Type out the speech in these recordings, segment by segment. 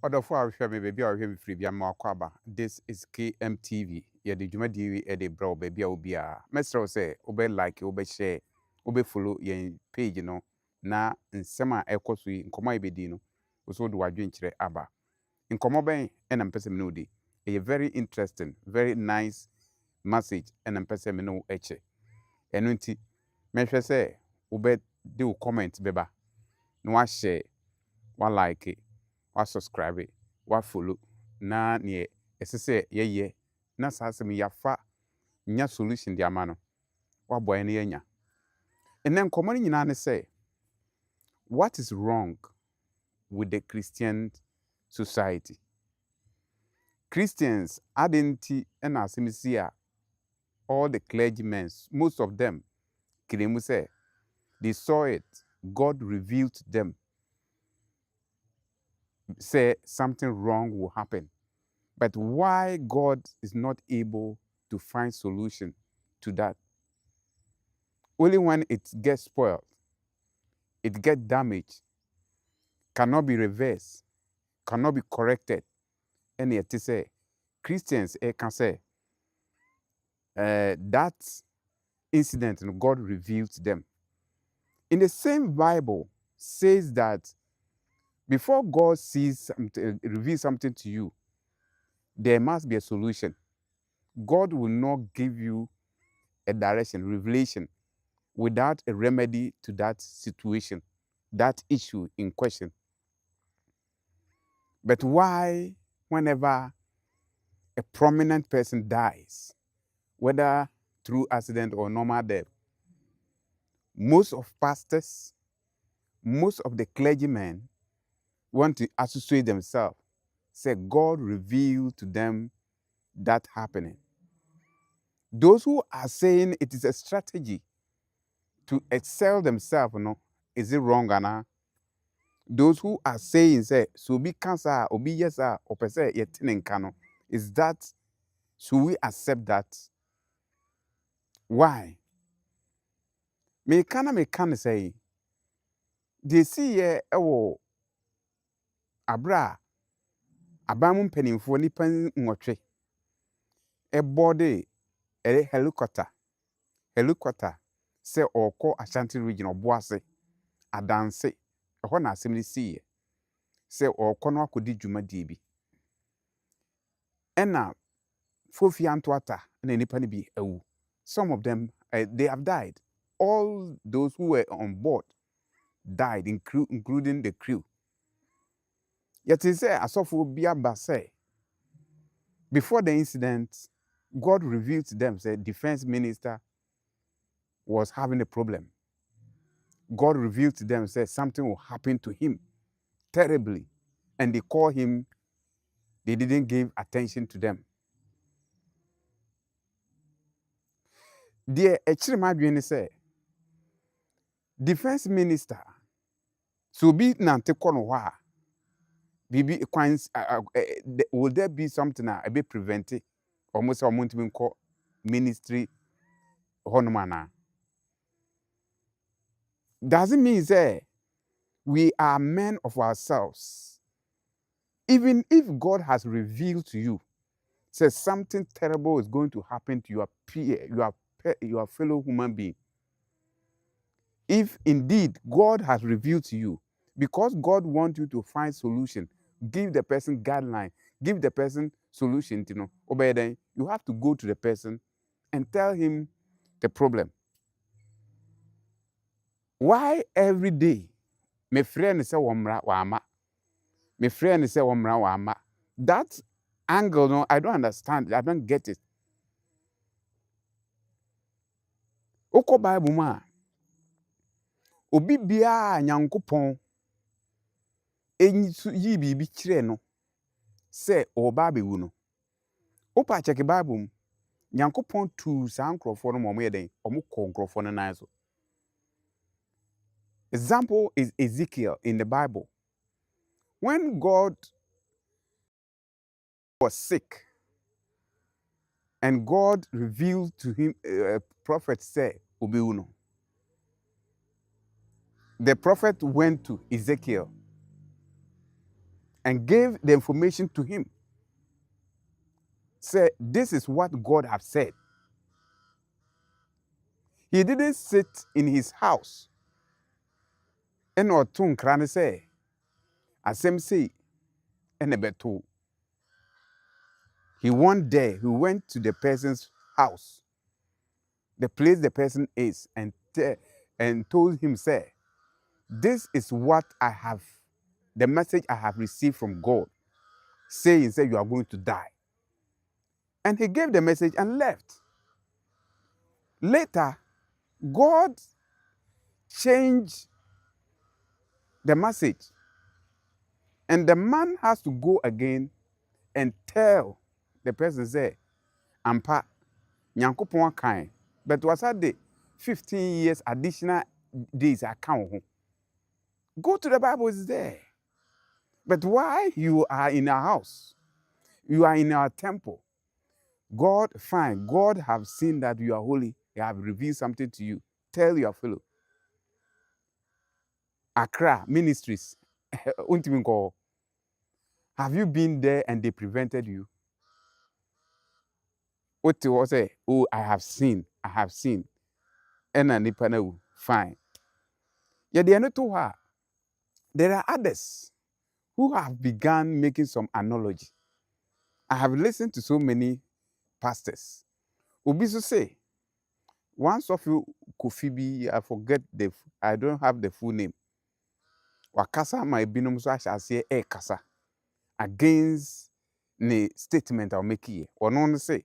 Other for our share baby or heavy free bia kwaba. This is KMTV. Yeah, the Juma TV the bro baby obia. Mestro say obe like obe share obe follow your page no na nsema ekoso yi nkoma ibedi no so do wadwenkyere aba. Nkoma ben and am person no di. A very interesting, very nice message and am person no eche. Eno nti mehwe say obe do comment beba. No wa share, wa like it. Wa subscribe it, wa follow na ne esese ye na sasem yafa nya solution dia ma no wa boy na yanya enen komoni nyina ne say what is wrong with the Christian society? Christians adenti na asemisi a all the clergymen, most of them claim say they saw it, God revealed to them say something wrong will happen. But why God is not able to find solution to that? Only when it gets spoiled, it gets damaged, cannot be reversed, cannot be corrected. And yet to say, Christians can say that incident God revealed to them. In the same Bible says that before God reveals something to you, there must be a solution. God will not give you a direction, revelation, without a remedy to that situation, that issue in question. But why, whenever a prominent person dies, whether through accident or normal death, most of pastors, most of the clergymen want to associate themselves, say God revealed to them that happening. Those who are saying it is a strategy to excel themselves, is it wrong, Anna? Those who are saying, say, so be cancer, or be yes, or per se, yet is that, should we accept that? Why? Me can say, they see here, abra, abamun penny for nippon motre, a body, a helicopter, say, or call Ashanti region or Boise, a dance, a one assembly see, say, or Conwa could do Juma DB. And now, Fofian Twata, and any penny be some of them, they have died. All those who were on board died, including the crew. Yet he said, Asophobia Basse. Before the incident, God revealed to them, said, defense minister was having a problem. God revealed to them, said, something will happen to him terribly. And they called him, they didn't give attention to them. Dear Echirimadwini say, defense minister, so be nante kono wa. Bibi will there be something a bit prevented? Almost a month to call ministry honumana. Doesn't mean say we are men of ourselves. Even if God has revealed to you, says something terrible is going to happen to your peer, your fellow human being. If indeed God has revealed to you, because God wants you to find solution, give the person guideline, give the person solution, obey then you have to go to the person and tell him the problem. Why every day? My friend say wamra wama. My friend say wamra wama. That angle, no, I don't understand. I don't get it. Oko Bible ma. Obi bia nyankopon enyi yi bibi kire no. Say oba bewu no. Opa check Bible. Nyankopon tu sa nkrofo no mo yeden. Omo ko nkrofo no nan so. Example is Ezekiel in the Bible. When God was sick and God revealed to him, a prophet said, Obiuno. The prophet went to Ezekiel and gave the information to him. Say, this is what God have said. He didn't sit in his house and or to nkra ne say asem say enebeto. He went there, he went to the person's house, the place the person is, and told him, say, this is what I have, the message I have received from God, saying, say, you are going to die. And he gave the message and left. Later, God changed the message. And the man has to go again and tell the person, say, Ampa, Nyankopon kind. But was that the 15 years additional days account? Go to the Bible, is there. But why you are in our house? You are in our temple. God, fine. God have seen that you are holy. He have revealed something to you. Tell your fellow. Accra Ministries. Have you been there and they prevented you? What you say? Oh, I have seen. I have seen. And fine. Yeah, they are not too hard. There are others who have begun making some analogy. I have listened to so many pastors. Obisu say, once of you Kofibi, I don't have the full name. Wakasa my binum so I shall say kasa against the statement I'll make here. Or no say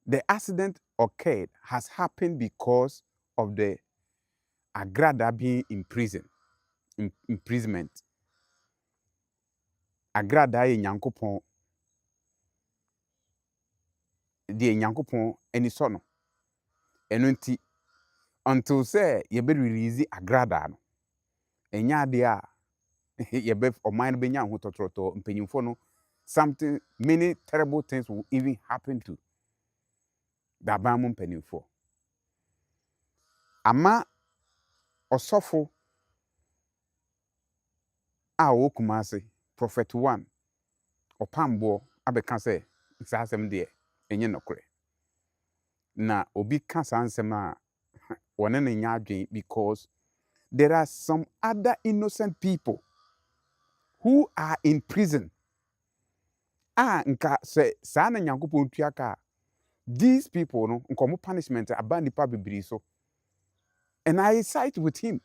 the accident occurred has happened because of the Agrada being in prison, imprisonment. Agrada ye Nyankopon, the Nyankopon any sono. Enunti until say ye be release Agrada no. Enya dia ye be o mind be nya ho totroto mpanyimfo no something many terrible things will even happen to the abamu mpanyimfo. Ama osofo a wo Kumase prophet 1 opambo abeka say nsasem de enye nokore na obi ka sansem a wone ne nya adwen because there are some other innocent people who are in prison nka say sa na Nyankopon tuaka these people no nkomo punishment aba nipa bibiri so. And I side with him.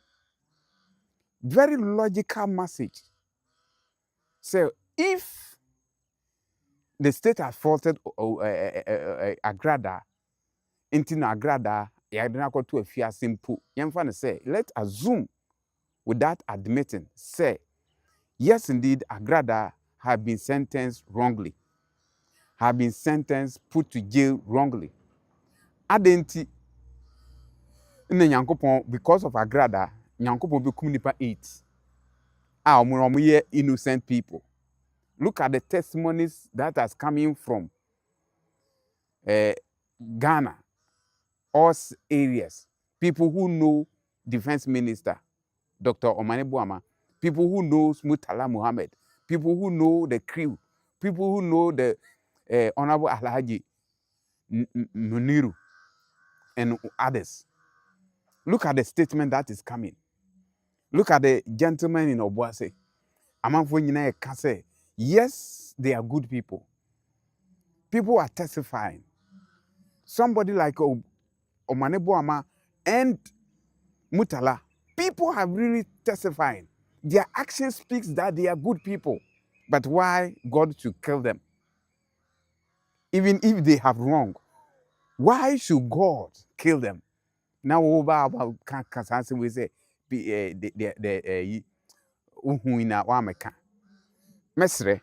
Very logical message. So if the state has faulted Agrada, into Agrada, ya didn't go to a fear simple. Yemfan say, let's assume without admitting, say, yes, indeed, Agrada have been sentenced wrongly, have been sentenced, put to jail wrongly. Adenti in the Nyankopon, because of Agrada, Nyankopon be nipa 8. Innocent people. Look at the testimonies that has coming from Ghana, all areas. People who know Defense Minister, Dr. Omane Boama, people who know Murtala Muhammad, people who know the crew, people who know the Honorable Alhaji Muniru, and others. Look at the statement that is coming. Look at the gentleman in Obuase. Amanfo nyina can say, yes, they are good people. People are testifying. Somebody like Omane Boama and Murtala, people have really testified. Their action speaks that they are good people. But why God should kill them? Even if they have wrong, why should God kill them? Now over about can we say the uhuina wameka. Mesre,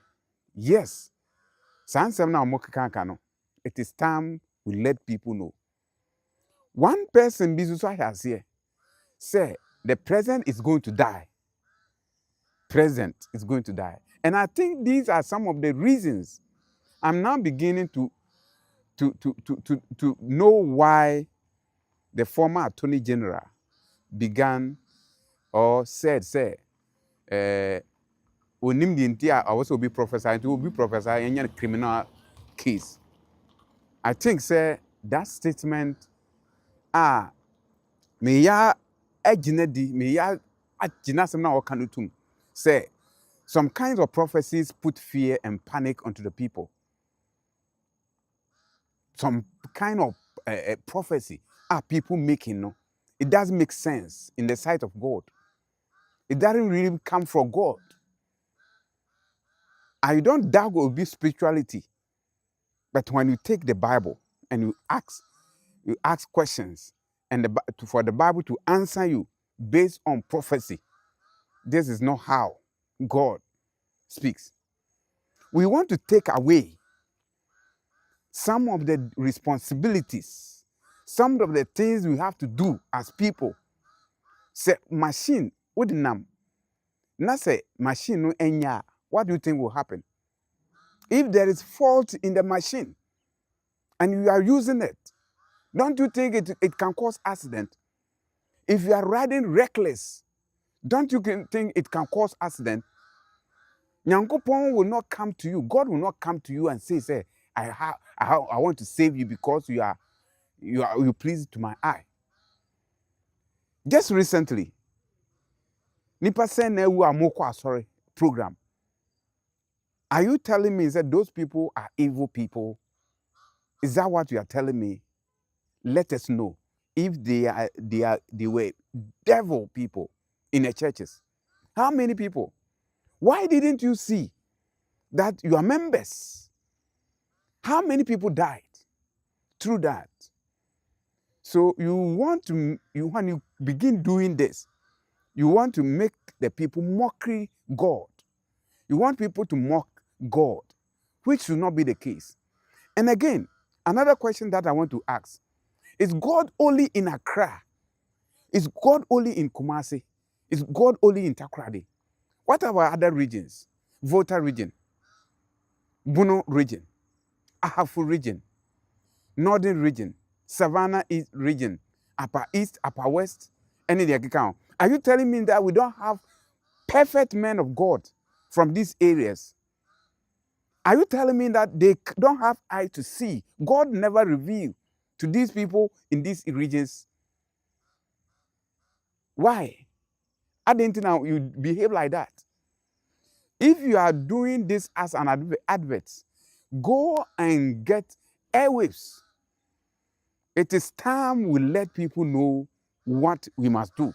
yes. Sansem na omokeka no. It is time we let people know. One person bizuso has here say the president is going to die. President is going to die. And I think these are some of the reasons I'm now beginning to know why the former Attorney General began or said, onim the ntia also be prophesy to be prophesy any criminal case. I think say that statement me ya agina di me ya agina sem na waka no tum say some kinds of prophecies put fear and panic onto the people. Some kind of prophecy people making, no, it doesn't make sense in the sight of God. It doesn't really come from God. I don't doubt it will be spirituality, but when you take the Bible and you ask questions, and for the Bible to answer you based on prophecy, this is not how God speaks. We want to take away some of the responsibilities, some of the things we have to do as people. Say machine nam. Not say machine no enya. What do you think will happen? If there is fault in the machine and you are using it, don't you think it can cause accident? If you are riding reckless, don't you think it can cause accident? Nyankopon will not come to you. God will not come to you and say, I want to save you because you pleased to my eye. Just recently, nipa send na wu amoko sorry program. Are you telling me that those people are evil people? Is that what you are telling me? Let us know if they were devil people in the churches. How many people? Why didn't you see that your members? How many people died through that? So when you begin doing this, you want to make the people mockery God. You want people to mock God, which should not be the case. And again, another question that I want to ask, is God only in Accra? Is God only in Kumasi? Is God only in Takoradi? What about other regions? Volta region, Bono region, Ahafu region, Northern region, Savannah East region, Upper East, Upper West, any the account. Are you telling me that we don't have perfect men of God from these areas? Are you telling me that they don't have eye to see? God never revealed to these people in these regions. Why? I didn't know you behave like that. If you are doing this as an advert, go and get airwaves. It is time we let people know what we must do.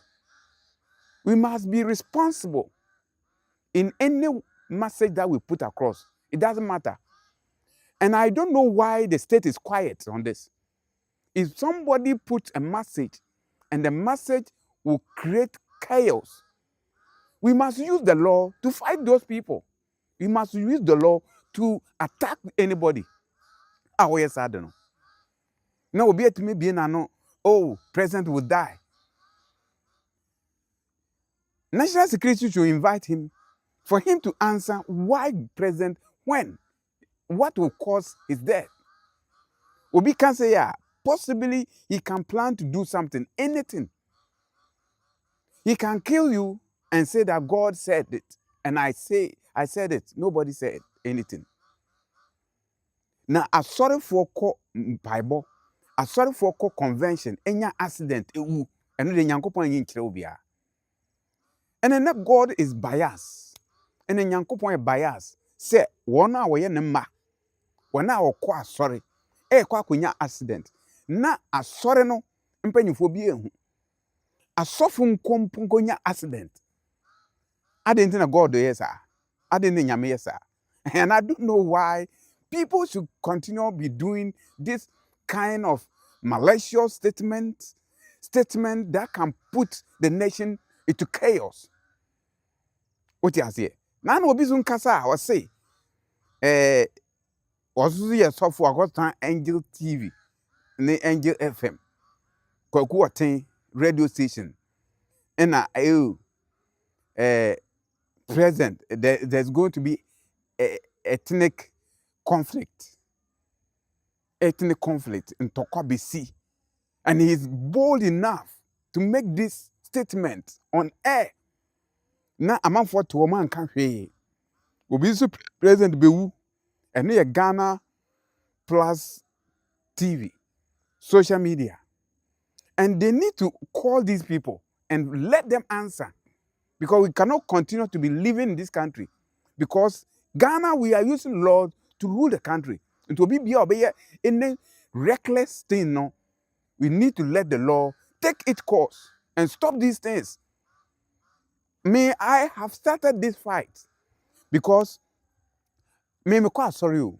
We must be responsible in any message that we put across. It doesn't matter. And I don't know why the state is quiet on this. If somebody puts a message and the message will create chaos, we must use the law to fight those people. We must use the law to attack anybody. Yes, I don't know. No, be it me being president will die. National security should invite him for him to answer why president, when, what will cause his death. Obi can say, yeah, possibly he can plan to do something, anything. He can kill you and say that God said it. And I said it. Nobody said anything. Now, I'm sorry for Bible. I'm sorry for convention. Any accident, and the Yankopon yin kirobia. And then God is biased. And then Yankopon is biased. Say, one hour ye nema. 1 hour kwa sorry. Kwa kunya accident. Na asore no mpanyifo bi ehu. Asofo nkompunkonya accident. I didn't think God do yes, sir. I didn't think yes, sir. And I don't know why people should continue be doing this kind of malicious statement that can put the nation into chaos. What you say? Now no bizun kasa I say was here software got Angel TV, ne Angel FM. Kwaku aten radio station. And present there's going to be ethnic conflict in Tokwa BC. And he is bold enough to make this statement on air. Na amount for to man can't hear. Obi so president bewu. And near Ghana plus TV, social media. And they need to call these people and let them answer. Because we cannot continue to be living in this country. Because Ghana, we are using law to rule the country. And to be any reckless thing, no, we need to let the law take its course and stop these things. May I have started this fight because me quite sorry you.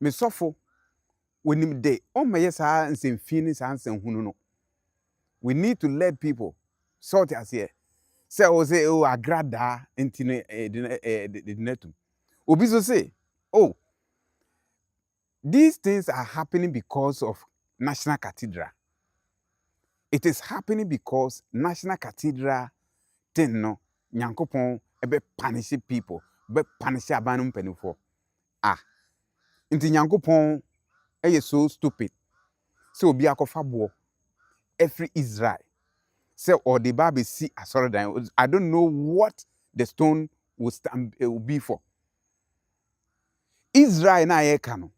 Me suffer when him day. Oh my yes, and say finish and say no. We need to let people sort as here. Say oh agrada intine the netum. Obi so say, oh, these things are happening because of National Cathedral. It is happening because National Cathedral thing no nyankopon ebe punish people, be punish abanum penufo. Ah, inti nyankopon eye so stupid. So obi akofa bo every Israel. Say or the Bible see asorodan. I don't know what the stone will be for. Israel na ye kano.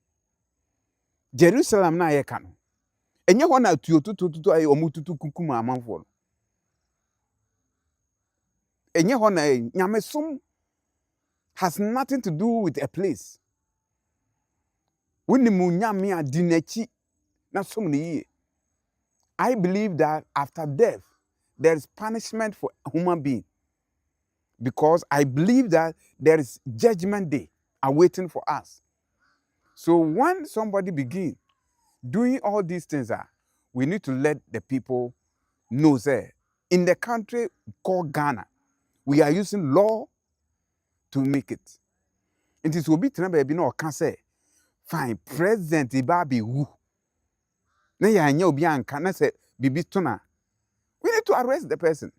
Jerusalem na ye kano. Enye ho na tutu ayi omututu kukum amanfo. Enye ho na nyamesom has nothing to do with a place. Winimu nyame adinachi na som ne yie. I believe that after death there is punishment for a human being. Because I believe that there is judgment day awaiting for us. So when somebody begin doing all these things, we need to let the people know that in the country called Ghana, we are using law to make it. It is obi tena baby no can say, fine, President Ibabi who. Na ya anya obi anka na say bibi tona. We need to arrest the person.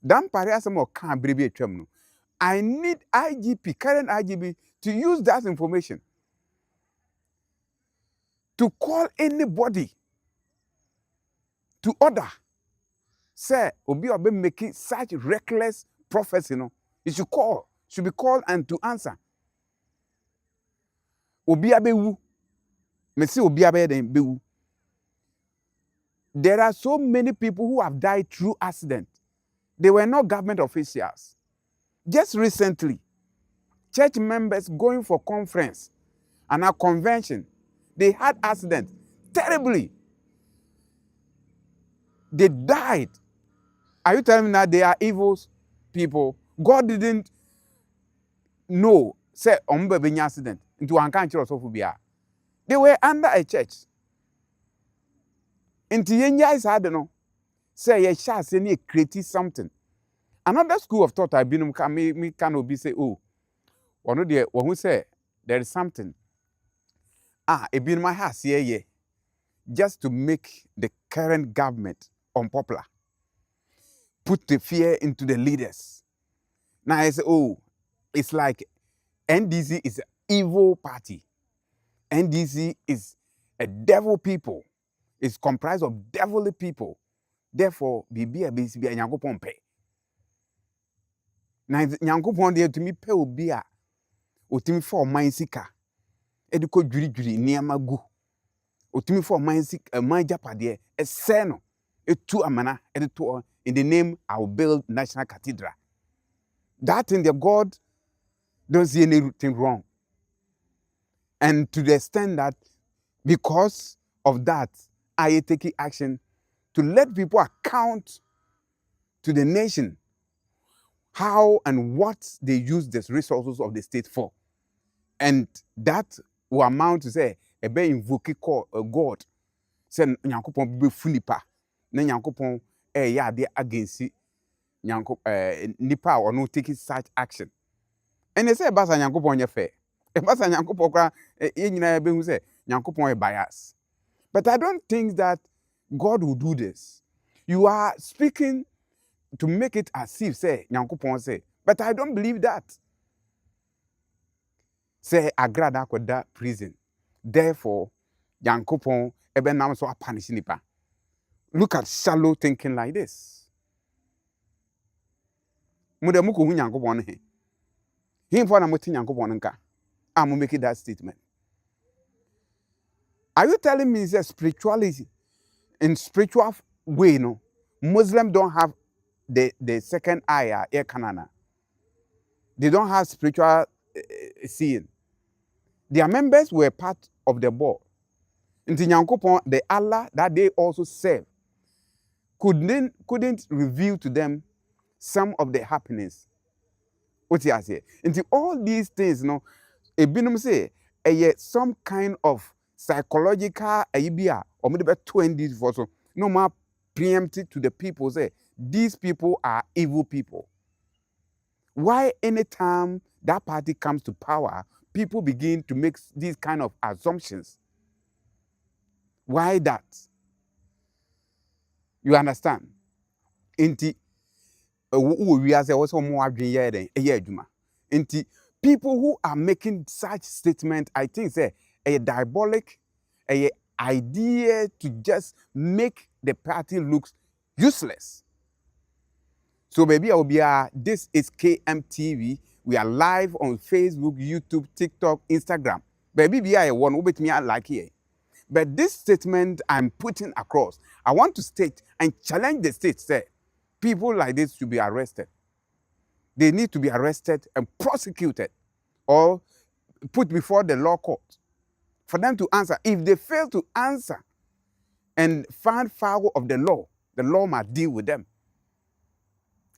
Dan pare asem o kan brebi atwam no. I need IGP, current IGP, to use that information to call anybody to order. Say, obi obe making such reckless prophecy, it should be called and to answer. Obi abewu. Me see obi abewu. There are so many people who have died through accident. They were not government officials. Just recently, church members going for conference and a convention, they had accident terribly. They died. Are you telling me that they are evil people? God didn't know, say, on accident into one country or so. They were under a church. Into yenya is hard no. Say ye shall say ni create something. Another school of thought I been me can be say, oh, one of the one who say there is something. It been my house yeah. Just to make the current government unpopular. Put the fear into the leaders. Now I say, oh, it's like NDC is an evil party. NDC is a devil people. It's comprised of devilly people. Therefore, bibi a nyankopon pe. Na nyankopon de to me pe obi a otimi for man sika. E de ko dwiri niama gu. Otimi for man sika man japade e se no. Etu amana e de to in the name I will build National Cathedral. That in the God don't see anything wrong. And to the extent that because of that, I take action to let people account to the nation how and what they use the resources of the state for. And that will amount to say, a be invoke God. Say, Nyankopon be funipa. Na Nyankopon ya de against nipa or no taking such action. And they say, Basa Nyankopon ye fair. Basa Nyankopon kwa nyina be hu say Nyankopon e bias. But I don't think that God will do this. You are speaking to make it as if say Nyankopon say, but I don't believe that. Say agrada koda prison. Therefore, Nyankopon ebe nam so apanish nipa. Look at shallow thinking like this. Mude muko hu Nyankopon he. Him for na moti Nyankopon nka. I'm making that statement. Are you telling me that spirituality in spiritual way, no? Muslims don't have the second eye, kanana. They don't have spiritual seeing. Their members were part of the board. Nti Nyankopon, the Allah that they also serve, couldn't reveal to them some of the happenings. What you say? Nti all these things, no, ebinom say, some kind of psychological idea, or maybe 20 for so no more preempted to the people. Say these people are evil people. Why anytime that party comes to power, people begin to make these kind of assumptions? Why that? You understand? Inti we as also more adwin Inti people who are making such statement, I think say a diabolic a idea to just make the party look useless. So baby, this is KMTV. We are live on Facebook, YouTube, TikTok, Instagram. Baby, I want to me like here. But this statement I'm putting across, I want to state and challenge the state, say, people like this should be arrested. They need to be arrested and prosecuted or put before the law court for them to answer. If they fail to answer and find foul of the law must deal with them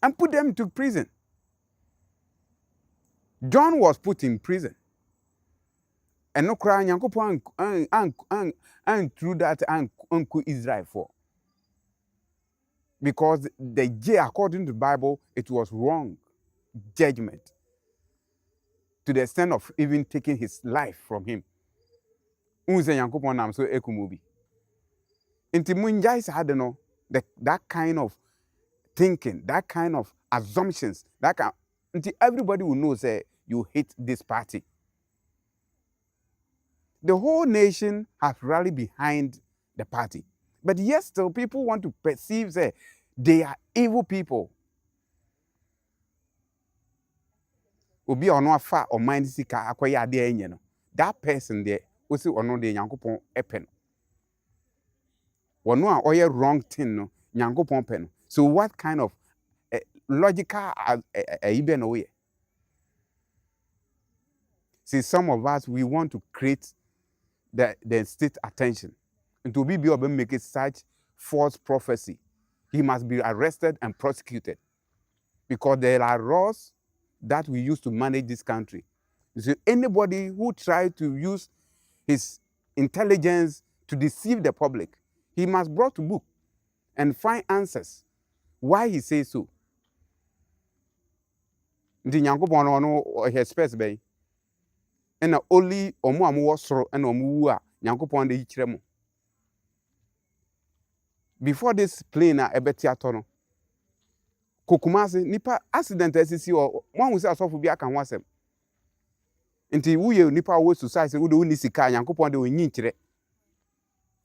and put them into prison. John was put in prison. And no cry, Nyankopon and through that and Israel for. Because according to the Bible, it was wrong judgment to the extent of even taking his life from him. Unse Nyankopon am so ekumubi. Inti munjai sa no that kind of thinking, that kind of assumptions, until everybody will know say you hate this party. The whole nation has rallied behind the party. But yet still people want to perceive say they are evil people. Obi ono afa o mind sika akoya ade enye no. That person there, we see ono de Nyankopon epe no. Ono a oye wrong thing no, Nyankopon pe no. So what kind of logical ibe no way? See, some of us, we want to create the state attention. And to be making such false prophecy, he must be arrested and prosecuted. Because there are laws that we use to manage this country. So anybody who tries to use his intelligence to deceive the public, he must brought to book and find answers why he says so. Nti Nyankopon no expect be and only omo amu soro and omo wu a Nyankopon de hikire mo. Before this plane na ebeti ato no Kokumase nipa accident asisi o mo hu se asofo bi aka ho asem. Nti wuye nipa wo society wo de woni sika Nyankopon de onyi kire.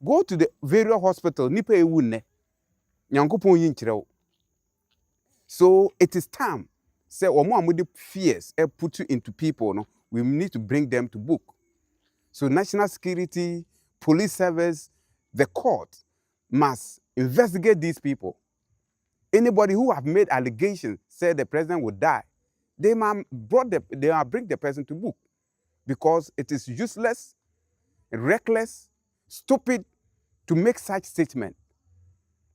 Go to the various hospital nipa ewu nne Nyankopon onyi kire wo. So it is time say omo amudi fears put into people no, we need to bring them to book. So national security, police service, the court must investigate these people. Anybody who have made allegations, said the president would die, they must bring the person to book, because it is useless, reckless, stupid to make such statement.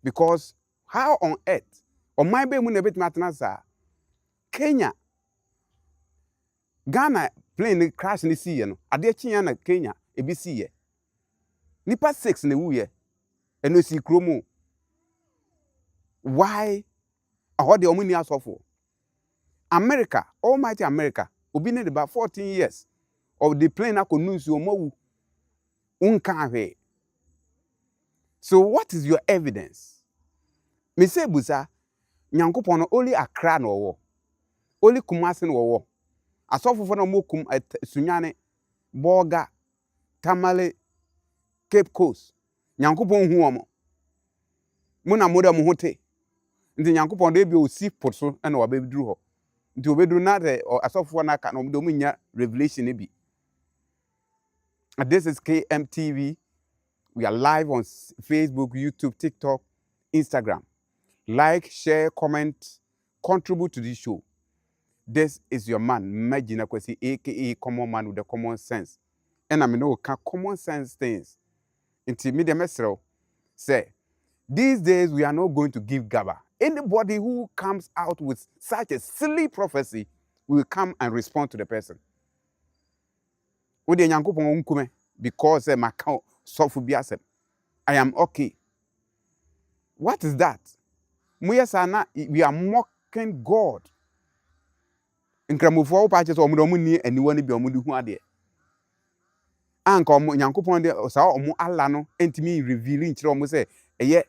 Because how on earth, on my Kenya, Ghana plane crash in the sea, no, Adechinya na Kenya, ebisi ye. Nipa 6 ne wu ye, eno si kromo. Why? What the omuni asofo? America, almighty America, obi need about 14 years of the plane akonu nsu omowu. Unka hwe. So what is your evidence? Me say busa, Nyankopon only Accra no wo. Only Kumasi no wo. Asofo fo no mokum Sunyane, Boga, Tamale, Cape Coast. Nyankopon hu omo. Mo na mo da mo hote. Nti Nyankopon de bi o si potso na wa be duru ho. nti obeduru na the asofo na aka no do munya revelation e bi. This is KMTV. We are live on Facebook, YouTube, TikTok, Instagram. Like, share, comment, contribute to this show. This is your man, Magina Kwesi, aka Common Man with the Common Sense. And I know common sense things. Inti media mesro say, these days we are not going to give gaba. Anybody who comes out with such a silly prophecy will come and respond to the person. Because my account suffer biasem. I am okay. What is that? We are mocking God. Nkramofo patches omudo ni aniwa ni bi omudu hu ade. Anka omo Nyankopon de sa omo alla no entimi reveal nkire omo se eye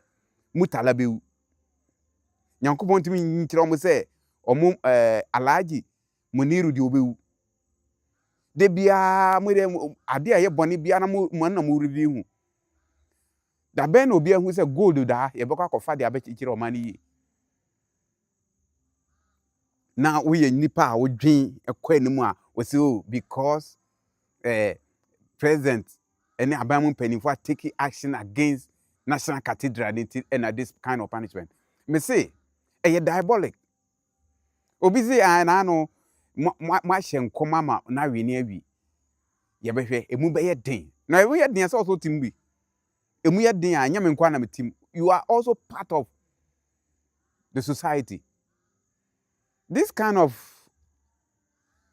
mutala bewu. Nyankopon ntimi nkire omo se omo alaji muniru di obewu. De bia mo de ade aye boni bia na mo na mo reveal hu. Da ben obi ahu se gold da ye beko akofa de abekire o mani yi. Na we nipa a wodwen ekwa animu a we say oh because president any abamu penifo taking action against National Cathedral and this kind of punishment. Me say diabolic. Obi say na no ma hyenkoma ma na we ni awi. Ye behwe emu be ye den. Na we ye den so so tim bi. Emu ye den anya me nkwa na me tim. You are also part of the society. This kind of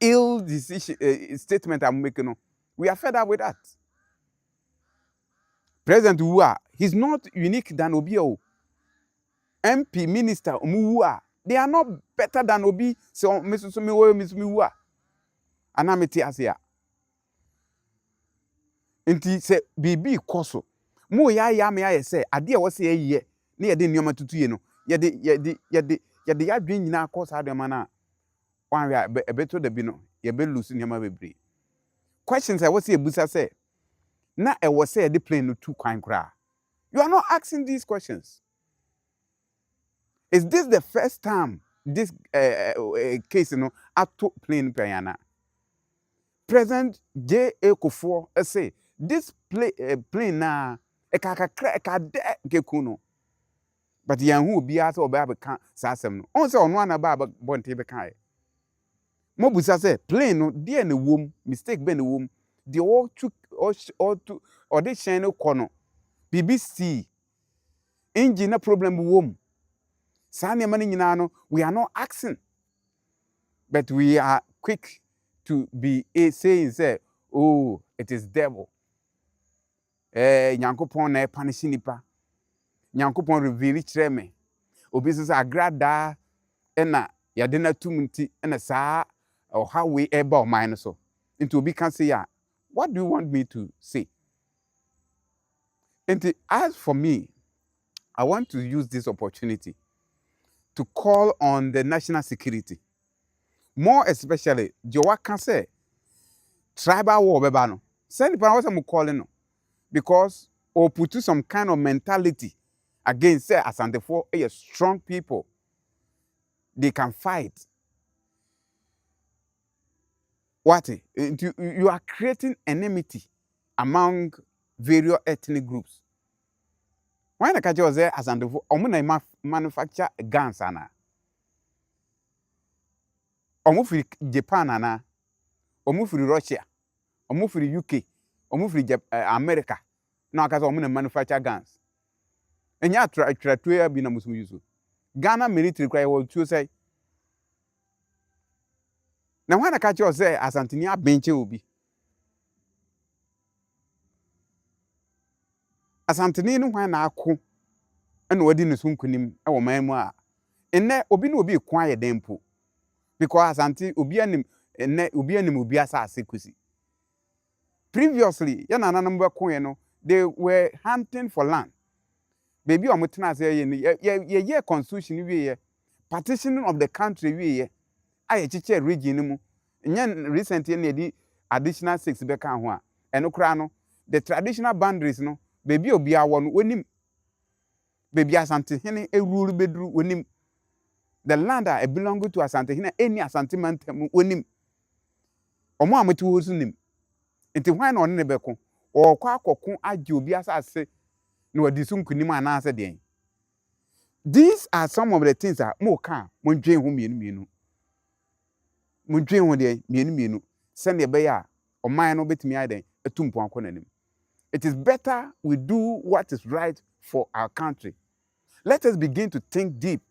ill decision statement I'm making, we are fed up with that. President Uwa, he's not unique than Obio. MP, minister, Umuwa, they are not better than Obi. So, Mr. Sumiwa, Miss Miwa. Anamiti Asia. Inti se bibi koso. Mo ya me ya say, ade a wose ye, na ye de nyoma tutu ye no. Ye de ya dwen nyina kosa ade mana. Wan ya beto de bi no, ye be lose nyoma bebre. Questions I was say busa say, na e was say the plane no too kwan kra. You are not asking these questions. Is this the first time this case, ato plane payana? President J.A. Kufuor say this plane na eka de ke kuno. But yan who be aso oba be kan sasem no. On say ono ana ba bonte be kan. Mo busa say plane no de na wom mistake be na wom. The all took or they shine no corner. BBC engine na problem wom. Sanya mani nyina no, we are not asking, but we are quick to be saying say, oh, it is devil. Nyankopon na punish nipa. Nyankopon reveal kyerɛ me. Obi sɛ agrada ɛna yade na tumunti ɛna saa or how we eba o man so. Into obi can say ya. What do you want me to say? And as for me, I want to use this opportunity to call on the national security. More especially, Jowa can say, tribal war bebano. Send the was I'm calling no. Because or put to some kind of mentality against say Asante for a strong people. They can fight. What? You are creating enmity among various ethnic groups. Why na catch us there Asante for omuna manufacture guns ana. Omo firi Japan ana. Omo firi Russia. Omo firi UK. Omo firi America. Na akaza omo na manufacture guns. Enya atwa bi na musumu yusu. Ghana military cry will choose say. Na why na catch us there Asante ni abenche obi. Asante ni no why na ako. Ena wadi ne sunkunim e wo man mu a. Enne obi na obi kwan ye dempo. Because Asante obi anim enne obi anim obi asase kusi. Previously, yana nanamba kwen no, they were hunting for land. Baby omutena say ye constitution we ye. Partitioning of the country we ye. Aye chiche region mu. Nyen recently na di additional 6 beka ho a. Eno kra no, the traditional boundaries no, baby obi awo no wonim. Baby Asante hene e rule bedru wonim. the land that belong to Asante hina any Asante man onim omo amete wo su nim nti hwan na ne beko o kwa akoko age obi asase na wadi su nkunim anase den. These are some of the things that mo ka mo dwen ho mienu mo dwen ho de mienu se ne be ya oman no betimi aden etumpo akonanim. It is better we do what is right for our country. Let us begin to think deep.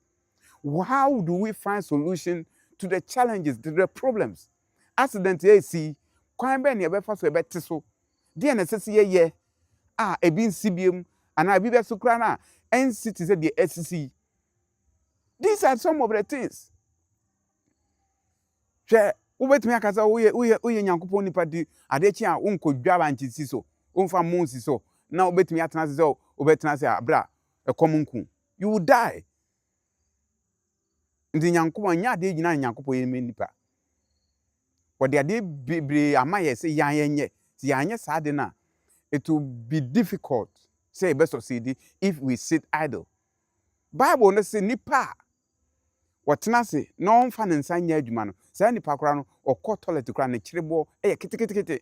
How do we find solution to the challenges, to the problems? Accident see, kwan be ne be fa so e bete so. De na sese ye ebi nsibiem ana ebi be so kra na NCT say the SCC. These are some of the things. Hwe ubetumi akasa uye nyankopon nipa di adechi a unkodwa ba nchisi so, unfa monsi so, na ubetumi atena so, ubetena se abra ekomunku. You will die. Ndi nyankopon nya ade gina nyankopon yeme nipa. Wode ade bebre amaye se yan si anye sa ade na, it will be difficult say be succeed if we sit idle. Bible no say nipa watena se no mfa ne nsa nya adwuma no say nipa kora no okọ toilet kora ne kirebo kitikiti,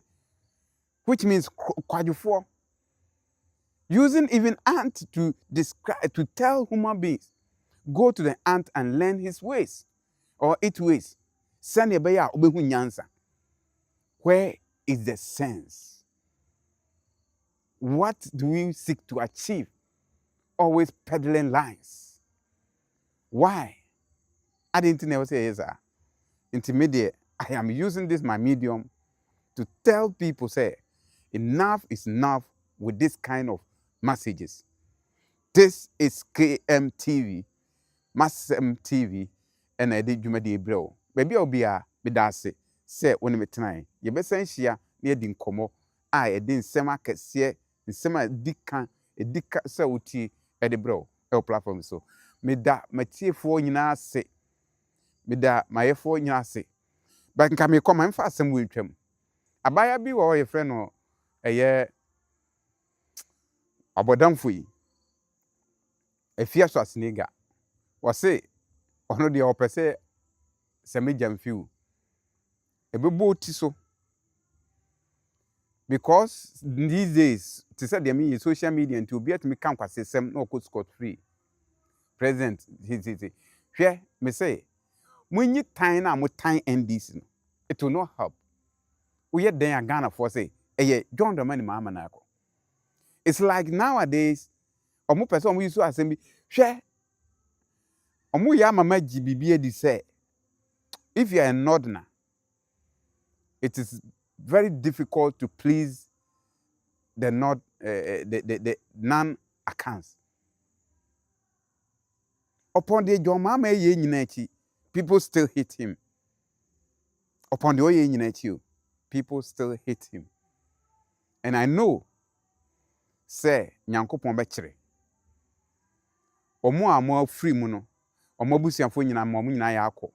which means kwadwofo, using even ant to describe, to tell human beings, go to the ant and learn his ways or its ways. Send a bear obehu nyansa. Where is the sense? What do we seek to achieve? Always peddling lies. Why? I didn't never say yes, sir. Intermediate. I am using this my medium to tell people, say, enough is enough with this kind of messages. This is KMTV, Massem TV, and I did Jumadi Bro. Baby, I'll be a bedase, say, when me tonight. You be saying she near Dinkomo. I didn't sema kesiye, sema dika, a dika sauti, Eddie Bro, el platform so. Me da, my TF4 nyina se, me da, my F4 nyina se. But can me come and fast some with him. Abaya bi wa your friend or a year abodamfui. A fierce was nigga. Was say, ono de opese se me jamfiu. E be bo tiso. Because these days, to say them in social media and to be at me come kwase sem no could scot free. President, he. Hwe me say, when you time na mo time NDC, it will not help. We yet then Ghana for say, John the money mama nako. It's like nowadays, omo person we use to assembly, hwe omo ya mama GBB di say, if you are a northerner, it is very difficult to please the non-accounts. Upon the John Mama Yeninachi, people still hate him. Upon the Oyeninachi, people still hate him. And I know, say, Nyanko Pombechere. Omo a more free muno, omo busian for nyina mo nyina yako.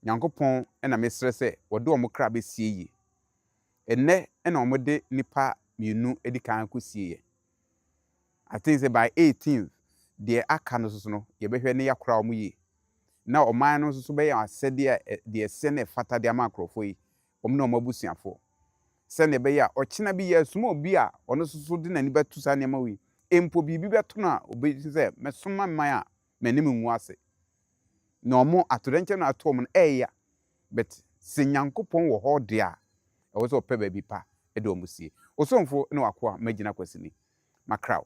Nyankopon na mesre se wodo omo kra be sie. Enne na omo de nipa mienu edikan kosie ye. I think say by 18th the aka no so no ye behwe ne yakra omo yi. Na oman no so be ya asede de sene fata de amakrofo yi. Omo na omo busiafo. Sene be ya ochina bi ye sumo obi a ono so de nani betu sa ne ma wi. Empo bibi beto na obi say mesoma man a manim nwu ase. Na omo atorenche na atom no eya. But se Nyankopon wo ho de a e wo so pe ba bi pa e do omusie osomfo na wakwa magina kwasini makraw